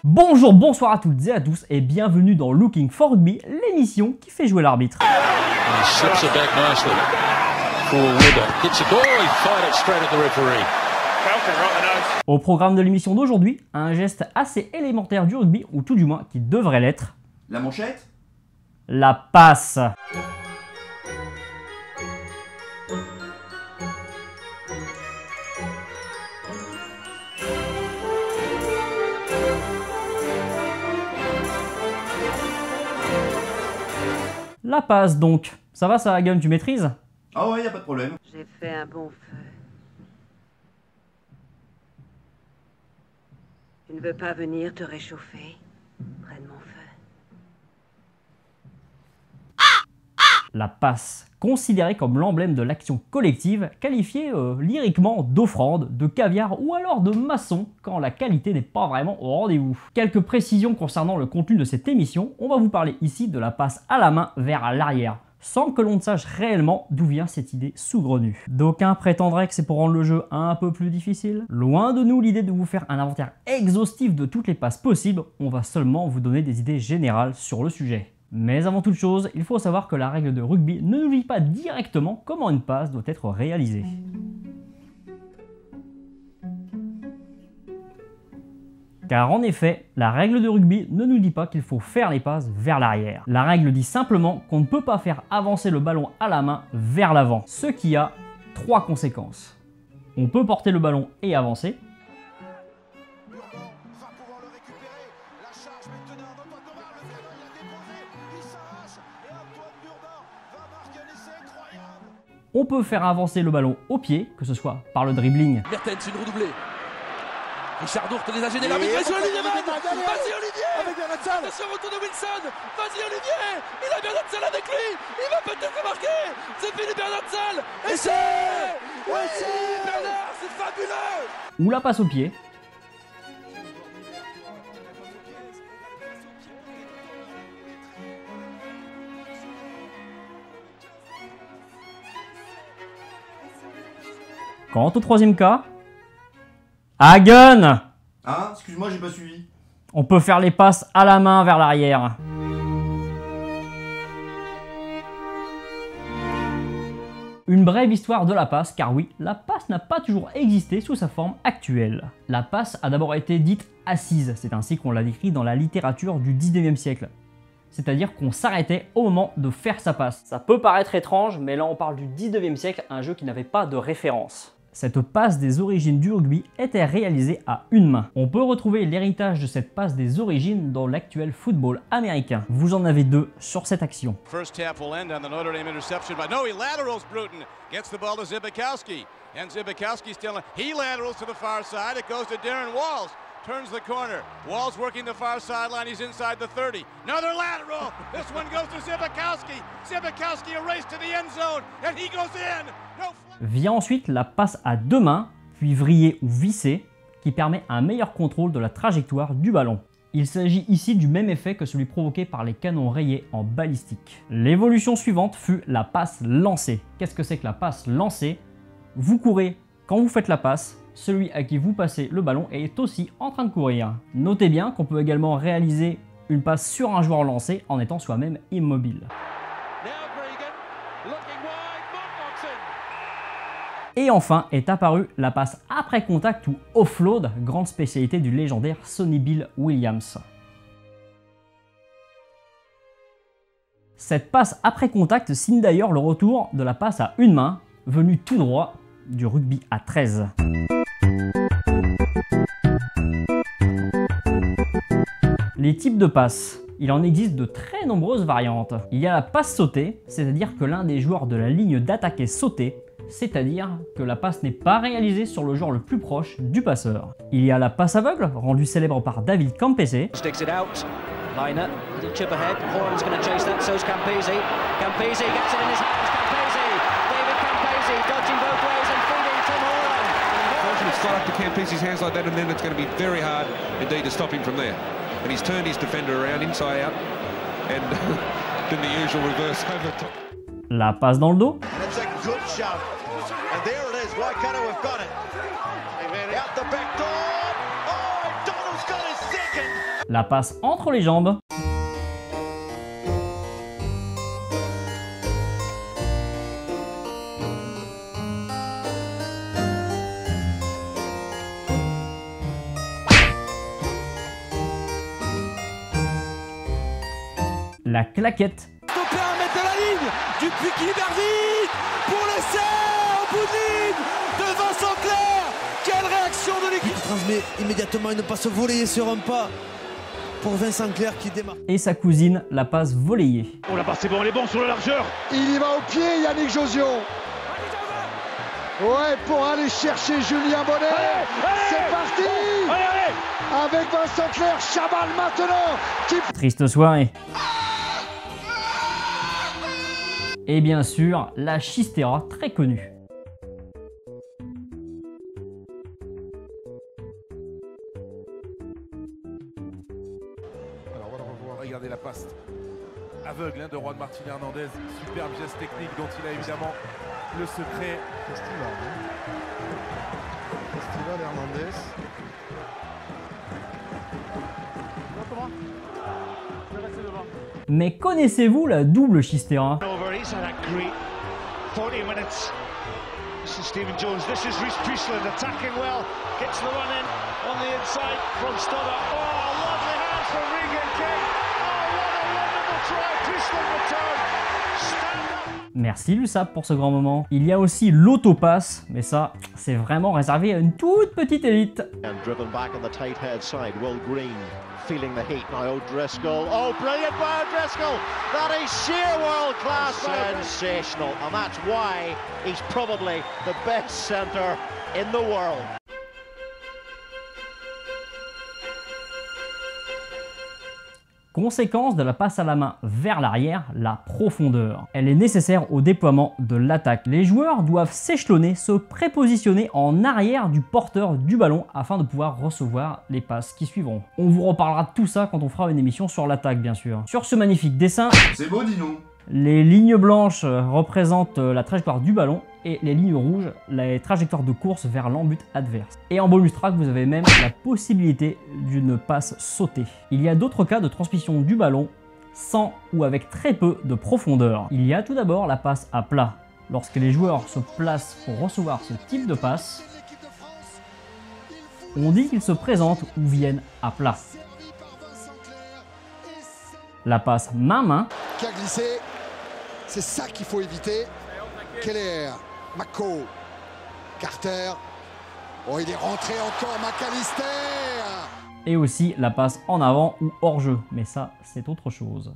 Bonjour, bonsoir à toutes et à tous et bienvenue dans Looking for Rugby, l'émission qui fait jouer l'arbitre. Au programme de l'émission d'aujourd'hui, un geste assez élémentaire du rugby, ou tout du moins qui devrait l'être. La manchette ? La passe. La passe donc. Ça va ça, Gun, tu maîtrises? Ah ouais, y a pas de problème. J'ai fait un bon feu. Tu ne veux pas venir te réchauffer près de mon feu? La passe, considérée comme l'emblème de l'action collective, qualifiée lyriquement d'offrande, de caviar ou alors de maçon quand la qualité n'est pas vraiment au rendez-vous. Quelques précisions concernant le contenu de cette émission, on va vous parler ici de la passe à la main vers l'arrière, sans que l'on ne sache réellement d'où vient cette idée saugrenue. D'aucuns prétendraient que c'est pour rendre le jeu un peu plus difficile. Loin de nous l'idée de vous faire un inventaire exhaustif de toutes les passes possibles, on va seulement vous donner des idées générales sur le sujet. Mais avant toute chose, il faut savoir que la règle de rugby ne nous dit pas directement comment une passe doit être réalisée. Car en effet, la règle de rugby ne nous dit pas qu'il faut faire les passes vers l'arrière. La règle dit simplement qu'on ne peut pas faire avancer le ballon à la main vers l'avant, ce qui a 3 conséquences. On peut porter le ballon et avancer. On peut faire avancer le ballon au pied, que ce soit par le dribbling. Mertens, une redoublée. Richard Dourte les a gênés, l'arbitre. Vas-y Olivier! Vas-y Olivier! Attention, retour de Wilson! Vas-y Olivier! Il a Bernard avec lui! Il va peut-être marquer! C'est Philippe Bernard! Et c'est... Oui, Bernard, c'est fabuleux! Ou la passe au pied. Quant au troisième cas, Hagen! Ah, excuse-moi, j'ai pas suivi. On peut faire les passes à la main vers l'arrière. Une brève histoire de la passe, car oui, la passe n'a pas toujours existé sous sa forme actuelle. La passe a d'abord été dite assise, c'est ainsi qu'on l'a décrit dans la littérature du 19e siècle. C'est-à-dire qu'on s'arrêtait au moment de faire sa passe. Ça peut paraître étrange, mais là on parle du 19e siècle, un jeu qui n'avait pas de référence. Cette passe des origines du rugby était réalisée à une main. On peut retrouver l'héritage de cette passe des origines dans l'actuel football américain. Vous en avez deux sur cette action. First half will end on the Notre Dame interception, but no, he laterals Bruton, gets the ball to Zbikowski, and Zbikowski still, he laterals to the far side, it goes to Darren Walls, turns the corner, Walls working the far sideline, he's inside the 30, another lateral, this one goes to Zbikowski, Zbikowski a race to the end zone, and he goes in, no. Vient ensuite la passe à deux mains, puis vrillée ou vissée, qui permet un meilleur contrôle de la trajectoire du ballon. Il s'agit ici du même effet que celui provoqué par les canons rayés en balistique. L'évolution suivante fut la passe lancée. Qu'est-ce que c'est que la passe lancée? Vous courez quand vous faites la passe, celui à qui vous passez le ballon est aussi en train de courir. Notez bien qu'on peut également réaliser une passe sur un joueur lancé en étant soi-même immobile. Et enfin est apparue la passe après contact ou offload, grande spécialité du légendaire Sonny Bill Williams. Cette passe après contact signe d'ailleurs le retour de la passe à une main, venue tout droit du rugby à 13. Les types de passes. Il en existe de très nombreuses variantes. Il y a la passe sautée, c'est-à-dire que l'un des joueurs de la ligne d'attaque est sauté, c'est-à-dire que la passe n'est pas réalisée sur le joueur le plus proche du passeur. Il y a la passe aveugle, rendue célèbre par David Campese. Liner, little chip ahead, Horan's going to chase that, so's Campese. Campese gets it in his hands, Campese! David Campese dodging both ways and feeding Tim Horan. got up to Campese's hands like that, and then it's going to be very hard indeed to stop him from there. And he's turned his defender around inside out, and did the usual reverse over top. La passe dans le dos. And it's a good shot. And there it is. Waikato have got it. Out the back door. Oh, Donald's got his second. La passe entre les jambes. La claquette. Stoppé à 1 mètre de la ligne. Dupuis qui libère vite pour l'essai au bout de ligne de Vincent Clerc. Quelle réaction de l'équipe. Il transmet immédiatement une passe volée sur un pas pour Vincent Clerc qui démarre. Et sa cousine, la passe volleyée. Oh la passe c'est bon, elle est bon sur la largeur. Il y va au pied, Yannick Josio. Ouais, pour aller chercher Julien Bonnet. C'est parti. Avec Vincent Clerc, Chabal maintenant. Triste soirée. Et bien sûr, la Chistera, très connue. Alors on va revoir, regardez la passe aveugle de Juan Martín Hernández. Superbe geste technique dont il a évidemment le secret. Festival Hernandez. Mais connaissez-vous la double Chistera? This is Stephen Jones, this is Rhys Priestland attacking well, gets the run in on the inside from Stoddart. Oh, lovely hands from Regan King. Oh, what a wonderful try, Priestland return. Stand up. Merci Lussap pour ce grand moment. Il y a aussi l'autopasse, mais ça, c'est vraiment réservé à une toute petite élite. And driven back on the tight head side, Will Green feeling the heat now. O'Driscoll, oh brilliant by O'Driscoll, that is sheer world class, sensational, and that's why he's probably the best centre in the world. Conséquence de la passe à la main vers l'arrière, la profondeur. Elle est nécessaire au déploiement de l'attaque. Les joueurs doivent s'échelonner, se prépositionner en arrière du porteur du ballon afin de pouvoir recevoir les passes qui suivront. On vous reparlera de tout ça quand on fera une émission sur l'attaque bien sûr. Sur ce magnifique dessin, c'est beau Dino. Les lignes blanches représentent la trajectoire du ballon et les lignes rouges, la trajectoire de course vers l'embut adverse. Et en bonus track, vous avez même la possibilité d'une passe sautée. Il y a d'autres cas de transmission du ballon sans ou avec très peu de profondeur. Il y a tout d'abord la passe à plat. Lorsque les joueurs se placent pour recevoir ce type de passe, on dit qu'ils se présentent ou viennent à plat. La passe main-main. Qui a glissé. C'est ça qu'il faut éviter. Keller, Mako, Carter. Oh, il est rentré encore, McAllister. Et aussi la passe en avant ou hors jeu. Mais ça, c'est autre chose.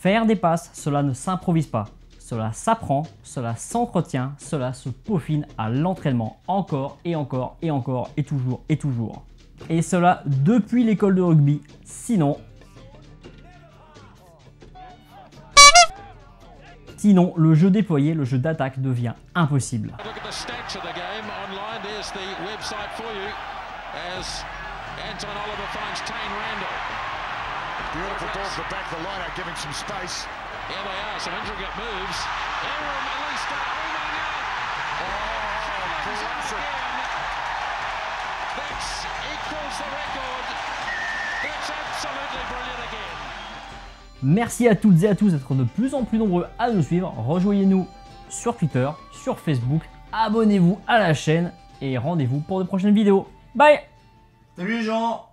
Faire des passes, cela ne s'improvise pas. Cela s'apprend, cela s'entretient, cela se peaufine à l'entraînement. Encore et encore et encore et toujours et toujours. Et cela depuis l'école de rugby. Sinon, le jeu déployé, le jeu d'attaque devient impossible. Merci à toutes et à tous d'être de plus en plus nombreux à nous suivre. Rejoignez-nous sur Twitter, sur Facebook, abonnez-vous à la chaîne et rendez-vous pour de prochaines vidéos. Bye! Salut les gens!